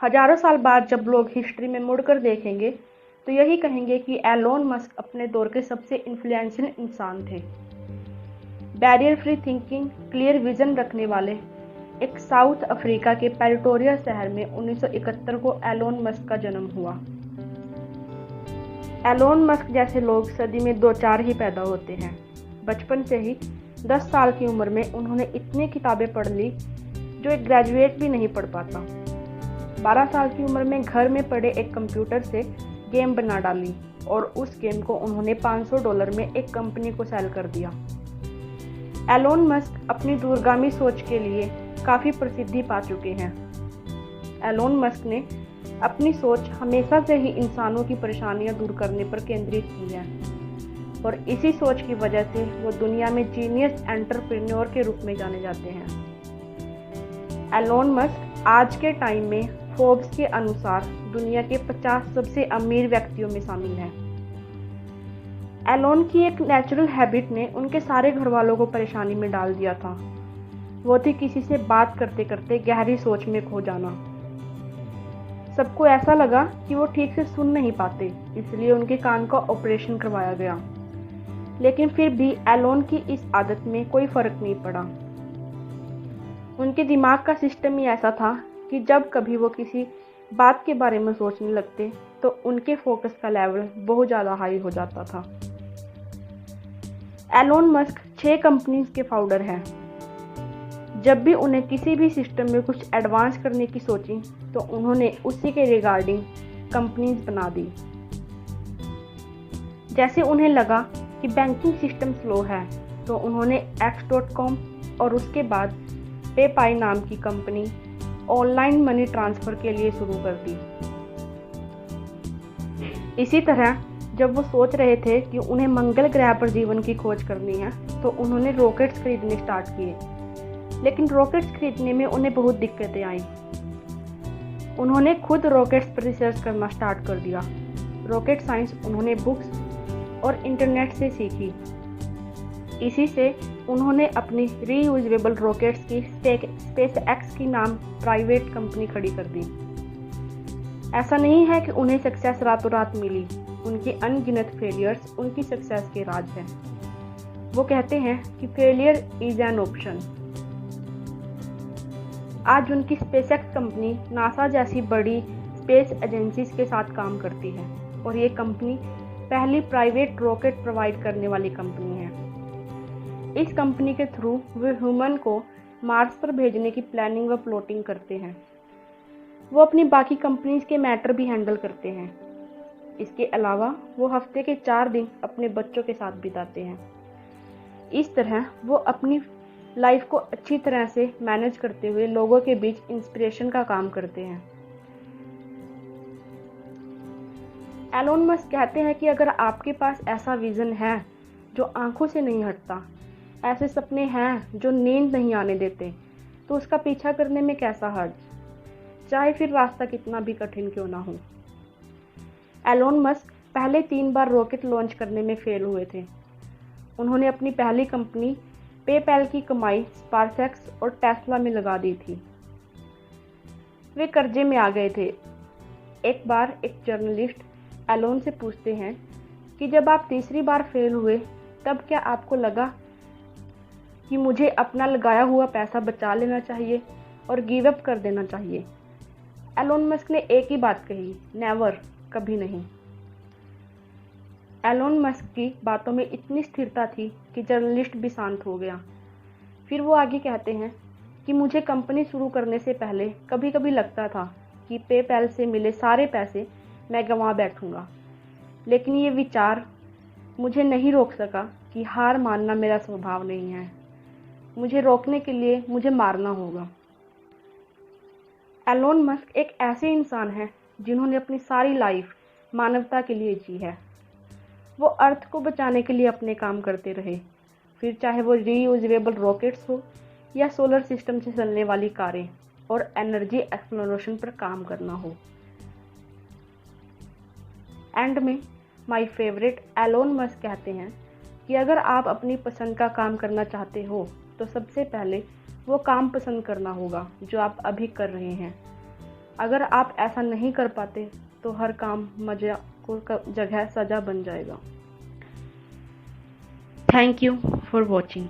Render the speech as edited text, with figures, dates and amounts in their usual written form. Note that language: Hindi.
हजारों साल बाद जब लोग हिस्ट्री में मुड़कर देखेंगे तो यही कहेंगे कि एलोन मस्क अपने दौर के सबसे इन्फ्लुएंशियल इंसान थे। Barrier free thinking, clear vision रखने वाले एक साउथ अफ्रीका के प्रेटोरिया शहर में 1971 को एलोन मस्क का जन्म हुआ। एलोन मस्क जैसे लोग सदी में 2-4 ही पैदा होते हैं। बचपन से ही 10 साल की उम्र में उन्होंने इतनी किताबें पढ़ ली जो एक ग्रेजुएट भी नहीं पढ़ पाता। 12 साल की उम्र में घर में पड़े एक कंप्यूटर से गेम बना डाली और उस गेम को उन्होंने $500 में एक कंपनी को सेल कर दिया। एलोन मस्क अपनी दूरगामी सोच के लिए काफ़ी प्रसिद्धि पा चुके हैं। एलोन मस्क ने अपनी सोच हमेशा से ही इंसानों की परेशानियां दूर करने पर केंद्रित की है और इसी सोच की वजह से वो दुनिया में जीनियस एंटरप्रेन्योर के रूप में जाने जाते हैं। एलोन मस्क आज के टाइम में फोर्ब्स के अनुसार दुनिया के 50 सबसे अमीर व्यक्तियों में शामिल हैं। एलोन की एक नेचुरल हैबिट ने उनके सारे घर वालों को परेशानी में डाल दिया था। वो थी किसी से बात करते करते गहरी सोच में खो जाना। सबको ऐसा लगा कि वो ठीक से सुन नहीं पाते, इसलिए उनके कान का ऑपरेशन करवाया गया। लेकिन फिर भी एलोन की इस आदत में कोई फर्क नहीं पड़ा। उनके दिमाग का सिस्टम ही ऐसा था कि जब कभी वो किसी बात के बारे में सोचने लगते तो उनके फोकस का लेवल बहुत ज़्यादा हाई हो जाता था। एलोन मस्क 6 कंपनीज के फाउंडर हैं। जब भी उन्हें किसी भी सिस्टम में कुछ एडवांस करने की सोची तो उन्होंने उसी के रिगार्डिंग कंपनीज बना दी। जैसे उन्हें लगा कि बैंकिंग सिस्टम स्लो है तो उन्होंने X.com और उसके बाद पेपाई नाम की कंपनी ऑनलाइन मनी ट्रांसफ़र के लिए शुरू कर दी। इसी तरह जब वो सोच रहे थे कि उन्हें मंगल ग्रह पर जीवन की खोज करनी है तो उन्होंने रॉकेट्स खरीदने स्टार्ट किए। लेकिन रॉकेट्स खरीदने में उन्हें बहुत दिक्कतें आई। उन्होंने खुद रॉकेट्स पर रिसर्च करना स्टार्ट कर दिया। रॉकेट साइंस उन्होंने बुक्स और इंटरनेट से सीखी। इसी से उन्होंने अपनी रीयूजेबल रॉकेट्स की SpaceX की नाम प्राइवेट कंपनी खड़ी कर दी। ऐसा नहीं है कि उन्हें सक्सेस रातों रात मिली। उनके अनगिनत फेलियर्स उनकी सक्सेस के राज हैं। वो कहते हैं कि फेलियर इज एन ऑप्शन। आज उनकी SpaceX कंपनी नासा जैसी बड़ी स्पेस एजेंसीज के साथ काम करती है और ये कंपनी पहली प्राइवेट रॉकेट प्रोवाइड करने वाली कंपनी है। इस कंपनी के थ्रू वे ह्यूमन को मार्स पर भेजने की प्लानिंग व प्लॉटिंग करते हैं। वो अपनी बाकी कंपनीज के मैटर भी हैंडल करते हैं। इसके अलावा वो हफ्ते के 4 दिन अपने बच्चों के साथ बिताते हैं। इस तरह वो अपनी लाइफ को अच्छी तरह से मैनेज करते हुए लोगों के बीच इंस्पिरेशन का काम करते हैं। एलोन मस्क कहते हैं कि अगर आपके पास ऐसा विजन है जो आंखों से नहीं हटता, ऐसे सपने हैं जो नींद नहीं आने देते, तो उसका पीछा करने में कैसा हर्ज, चाहे फिर रास्ता कितना भी कठिन क्यों ना हो। एलोन मस्क पहले 3 बार रॉकेट लॉन्च करने में फेल हुए थे। उन्होंने अपनी पहली कंपनी पेपैल की कमाई स्पार्क्स और टेस्ला में लगा दी थी। वे कर्जे में आ गए थे। एक बार एक जर्नलिस्ट एलोन से पूछते हैं कि जब आप तीसरी बार फेल हुए तब क्या आपको लगा कि मुझे अपना लगाया हुआ पैसा बचा लेना चाहिए और गिव अप कर देना चाहिए। एलोन मस्क ने एक ही बात कही, नेवर, कभी नहीं। एलोन मस्क की बातों में इतनी स्थिरता थी कि जर्नलिस्ट भी शांत हो गया। फिर वो आगे कहते हैं कि मुझे कंपनी शुरू करने से पहले कभी कभी लगता था कि पेपैल से मिले सारे पैसे मैं गंवा बैठूंगा, लेकिन ये विचार मुझे नहीं रोक सका कि हार मानना मेरा स्वभाव नहीं है। मुझे रोकने के लिए मुझे मारना होगा। एलोन मस्क एक ऐसे इंसान हैं जिन्होंने अपनी सारी लाइफ मानवता के लिए जी है। वो अर्थ को बचाने के लिए अपने काम करते रहे, फिर चाहे वो रीयूजेबल रॉकेट्स हो या सोलर सिस्टम से चलने वाली कारें और एनर्जी एक्सप्लोरेशन पर काम करना हो। एंड में माय फेवरेट एलोन मस्क कहते हैं कि अगर आप अपनी पसंद का काम करना चाहते हो तो सबसे पहले वो काम पसंद करना होगा जो आप अभी कर रहे हैं। अगर आप ऐसा नहीं कर पाते तो हर काम मज़ा को जगह सज़ा बन जाएगा। Thank you for watching.